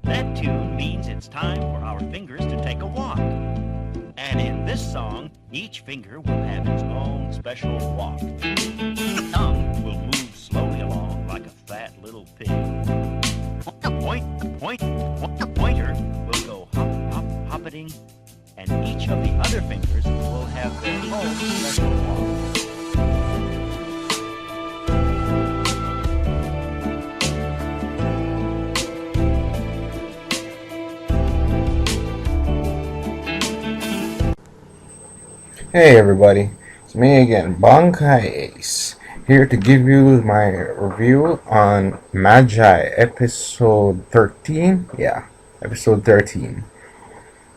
That tune means it's time for our fingers to take a walk. And in this song, each finger will have its own special walk. The thumb will move slowly along like a fat little pig. The pointer will go hop, hop, hoppeting, and each of the other fingers will have their own special walk. Hey everybody, it's me again, Ace, here to give you my review on Magi episode 13. Yeah, episode 13.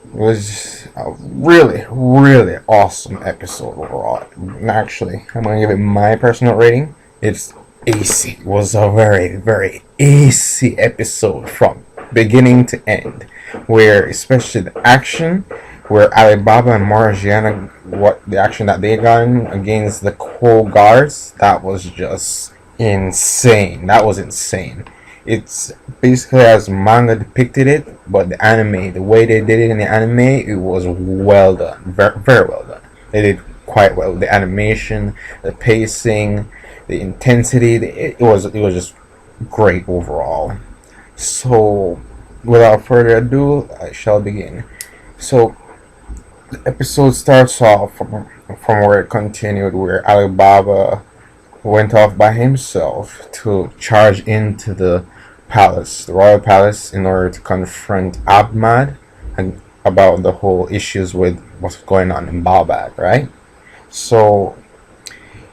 It was a really, really awesome episode overall. Actually, I'm going to give it my personal rating. It's Acey. It was a very, very Acey episode from beginning to end, where especially the action, where Alibaba and Morgiana, what the action that they got in against the guards, that was just insane. That was insane. It's basically as manga depicted it, but the anime, the way they did it in the anime, it was well done. Very, very well done. They did quite well. The animation, the pacing, the intensity, it was just great overall. So, without further ado, I shall begin. So, the episode starts off from where it continued, where Alibaba went off by himself to charge into the palace, the royal palace, in order to confront Abhmad and about the whole issues with what's going on in Balbad, right? So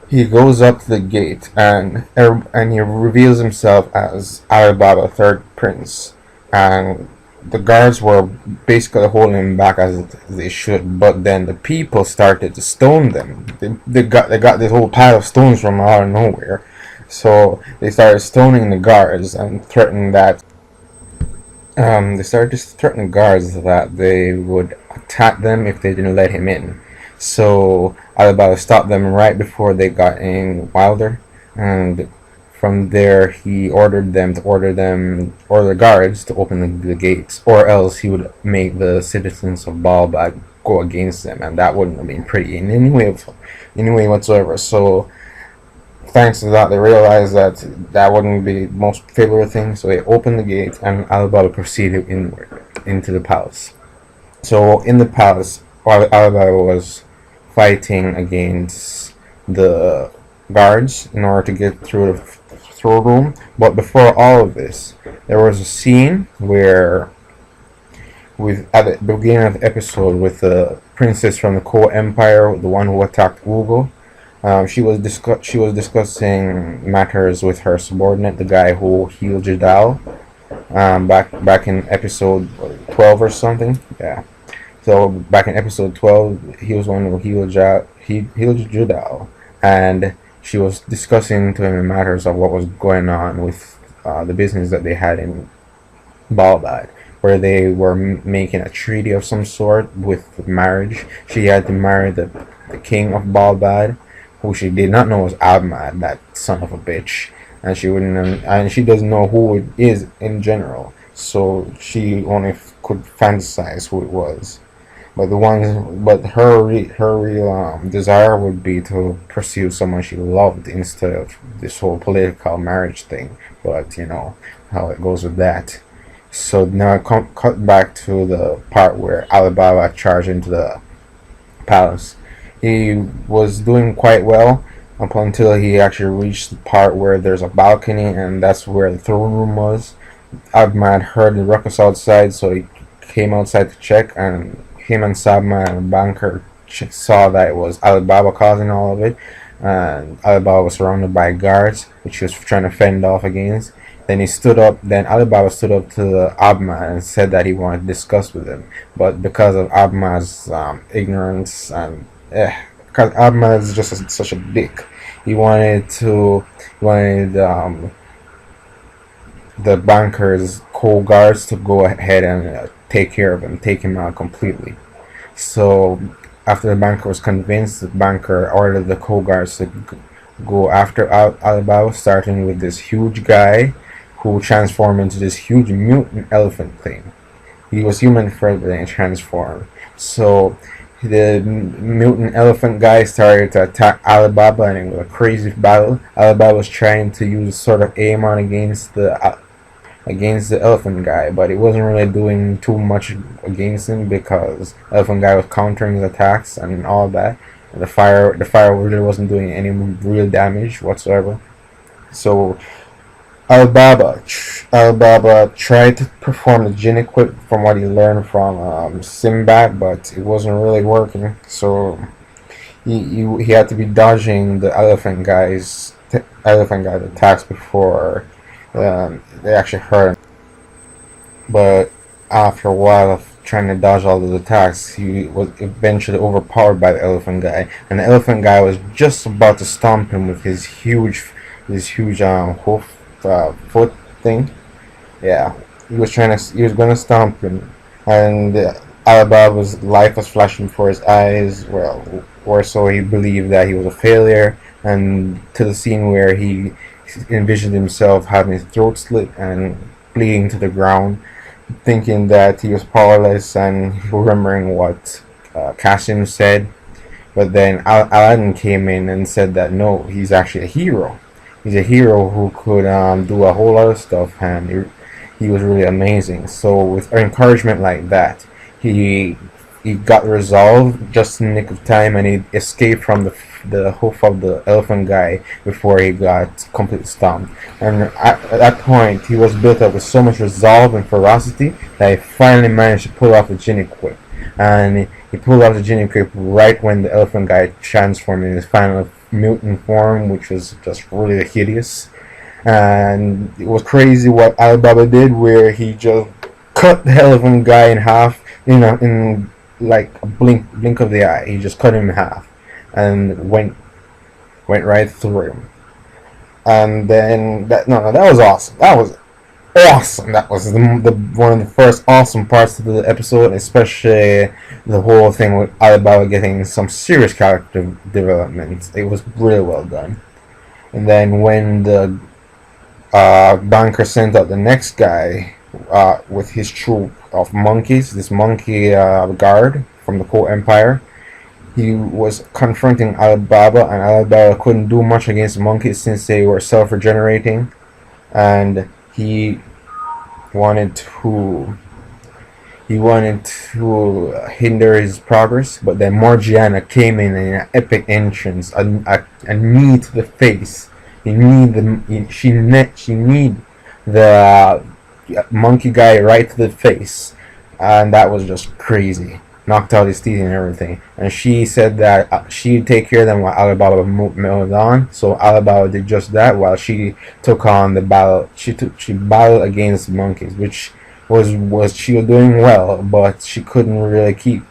he goes up to the gate and he reveals himself as Alibaba, third prince, and the guards were basically holding him back as they should, but then the people started to stone them. They got this whole pile of stones from out of nowhere, so they started stoning the guards and threatening that they would attack them if they didn't let him in. So Alibaba stopped them right before they got in wilder, and from there, he ordered the guards to open the gates, or else he would make the citizens of Balbad go against them, and that wouldn't have been pretty in any way whatsoever. So, thanks to that, they realized that wouldn't be the most favorable thing. So they opened the gate, and Alibaba proceeded inward into the palace. So in the palace, while Alibaba was fighting against the guards in order to get through the throne room. But before all of this, there was a scene where, at the beginning of the episode, with the princess from the Ko Empire, the one who attacked Ugo. She was discussing matters with her subordinate, the guy who healed Jadal, back in episode 12 or something. Yeah. So back in episode 12, he was one who healed Jadal, and she was discussing to him matters of what was going on with the business that they had in Balbad, where they were making a treaty of some sort with marriage. She had to marry the king of Balbad, who she did not know was Abhmad, that son of a bitch, and she doesn't know who it is in general. So she only could fantasize who it was. But her real desire would be to pursue someone she loved instead of this whole political marriage thing. But you know how it goes with that. So now cut back to the part where Alibaba charged into the palace. He was doing quite well up until he actually reached the part where there's a balcony, and that's where the throne room was. Abhmad heard the ruckus outside, so he came outside to check, and him and Sabhmad and the banker saw that it was Alibaba causing all of it, and Alibaba was surrounded by guards, which he was trying to fend off against. Then Alibaba stood up to Abhmad and said that he wanted to discuss with him, but because of Abhmad's ignorance and because Abhmad is just such a dick, he wanted the banker's co-guards to go ahead and take care of him, take him out completely. So after the banker was convinced, the banker ordered the co-guards to go after Alibaba, starting with this huge guy who transformed into this huge mutant elephant thing. He was human first, but then transformed. So the mutant elephant guy started to attack Alibaba, and it was a crazy battle. Alibaba was trying to use sort of aim on against the elephant guy, but it wasn't really doing too much against him because elephant guy was countering his attacks and all that. And the fire really wasn't doing any real damage whatsoever. So Alibaba tried to perform the Jinn equip from what he learned from Sinbad, but it wasn't really working. So he had to be dodging the elephant guy's attacks before they actually hurt him. But after a while of trying to dodge all those attacks, he was eventually overpowered by the elephant guy, and the elephant guy was just about to stomp him with his huge hoof foot thing. Yeah, he was gonna stomp him, and Alibaba's life was flashing before his eyes. Well, or so he believed that he was a failure, and to the scene where he envisioned himself having his throat slit and bleeding to the ground, thinking that he was powerless, and remembering what Kasim said. But then Aladdin came in and said that no, he's actually a hero. He's a hero who could do a whole lot of stuff, and he was really amazing. So with encouragement like that, he got resolved just in the nick of time, and he escaped from the hoof of the elephant guy before he got completely stomped. And at that point, he was built up with so much resolve and ferocity that he finally managed to pull off the Jinn equip. And he pulled off the Jinn equip right when the elephant guy transformed in his final mutant form, which was just really hideous. And it was crazy what Alibaba did, where he just cut the elephant guy in half, in like a blink of the eye. He just cut him in half and went right through him. And then that was awesome. That was awesome. That was the one of the first awesome parts of the episode, especially the whole thing with Alibaba getting some serious character development. It was really well done. And then when the banker sent out the next guy with his troop of monkeys, this monkey guard from the Coal Empire, he was confronting Alibaba, and Alibaba couldn't do much against the monkeys since they were self-regenerating, and he wanted to hinder his progress. But then Morgiana came in an epic entrance, a knee to the face. She kneed the monkey guy right to the face, and that was just crazy. Knocked out his teeth and everything. And she said that she'd take care of them while Alibaba moved on. So Alibaba did just that while she took on the battle. She battled against the monkeys, which she was doing well, but she couldn't really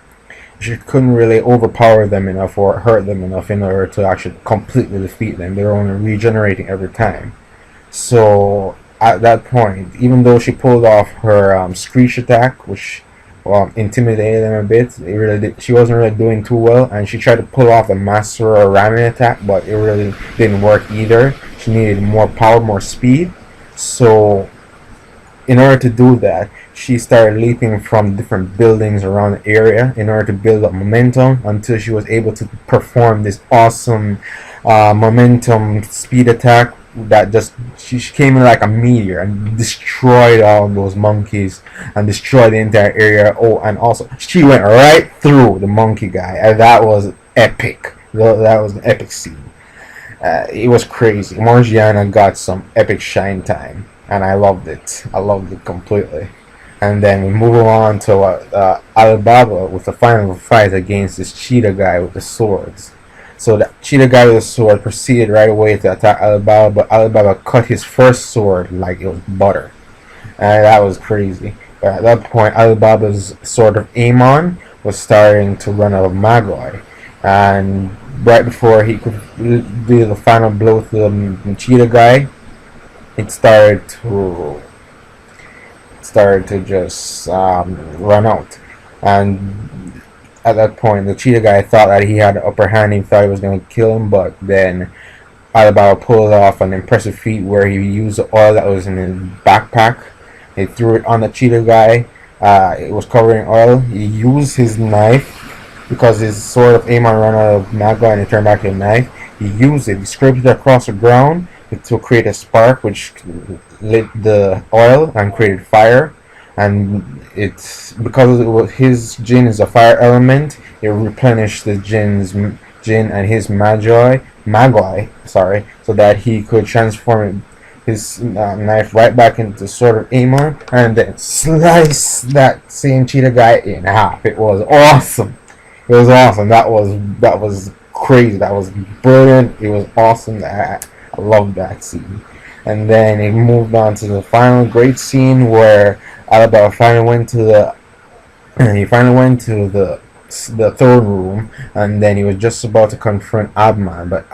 overpower them enough or hurt them enough in order to actually completely defeat them. They were only regenerating every time. So at that point, even though she pulled off her screech attack, which intimidated them a bit, she wasn't really doing too well, and she tried to pull off the Master or Ramen attack, but it really didn't work either. She needed more power, more speed. So in order to do that, she started leaping from different buildings around the area in order to build up momentum until she was able to perform this awesome momentum speed attack that just she came in like a meteor and destroyed all those monkeys and destroyed the entire area. Oh, and also she went right through the monkey guy, and that was epic. That was an epic scene. It was crazy. Morgiana got some epic shine time, and I loved it. I loved it completely. And then we move on to Alibaba with the final fight against this cheetah guy with the swords. So the cheetah guy with the sword proceeded right away to attack Alibaba, but Alibaba cut his first sword like it was butter. And that was crazy. But at that point, Alibaba's sword of Amon was starting to run out of Magi. And right before he could do the final blow to the cheetah guy, it started to just run out. And at that point, the cheetah guy thought that he had the upper hand. He thought he was going to kill him, but then Alibaba pulled off an impressive feat where he used the oil that was in his backpack. He threw it on the cheetah guy. It was covered in oil. He used his knife because his sword of Amon ran out of Magi and it turned back to a knife. He used it. He scraped it across the ground to create a spark, which lit the oil and created fire. And it's because it was his jinn is a fire element. It replenished the jinn's jinn and his magi, sorry, so that he could transform his knife right back into sort of Amon and then slice that same cheetah guy in half. It was awesome. It was awesome. That was crazy. That was brilliant. It was awesome. I loved that scene. And then it moved on to the final great scene where Alibaba finally went to the throne room, and then he was just about to confront Abhmad, but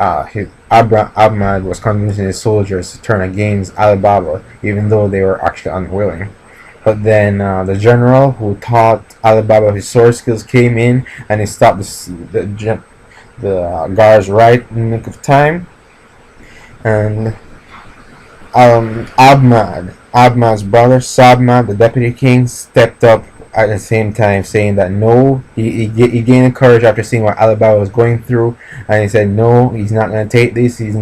Abhmad was convincing his soldiers to turn against Alibaba, even though they were actually unwilling. But then the general who taught Alibaba his sword skills came in, and he stopped the guards right in the nick of time. And Abhmad's brother Sabhmad, the deputy king, stepped up at the same time, saying that no, he gained courage after seeing what Alibaba was going through, and he said no, he's not gonna take this. He's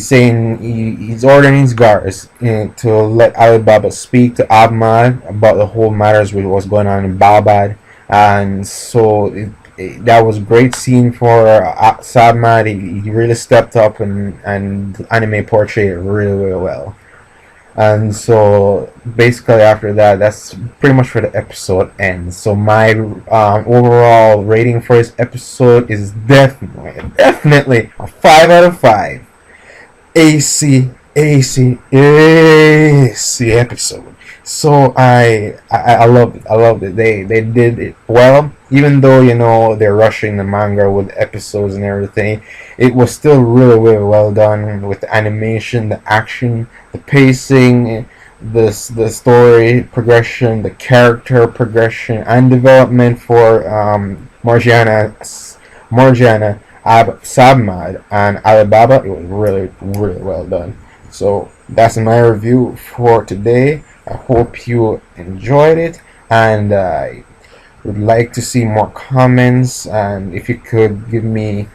saying he's ordering his guards to let Alibaba speak to Abhmad about the whole matters with what's going on in Balbad, and so that was a great scene for Sabhmad. He really stepped up and anime portrayed it really, really well. And so basically after that, that's pretty much where the episode ends. So my overall rating for this episode is definitely a 5 out of 5. Acey episode. So I loved it. They did it well, even though they're rushing the manga with episodes and everything. It was still really, really well done with the animation, the action, the pacing, the story progression, the character progression and development for Morgiana, Sabhmad, and Alibaba. It was really, really well done. So that's my review for today. I hope you enjoyed it, and I would like to see more comments, and if you could give me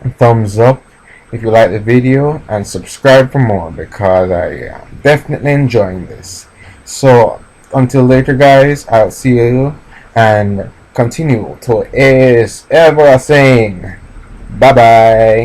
a thumbs up if you like the video, and subscribe for more, because I am definitely enjoying this. So until later guys, I'll see you and continue to is ever saying bye bye.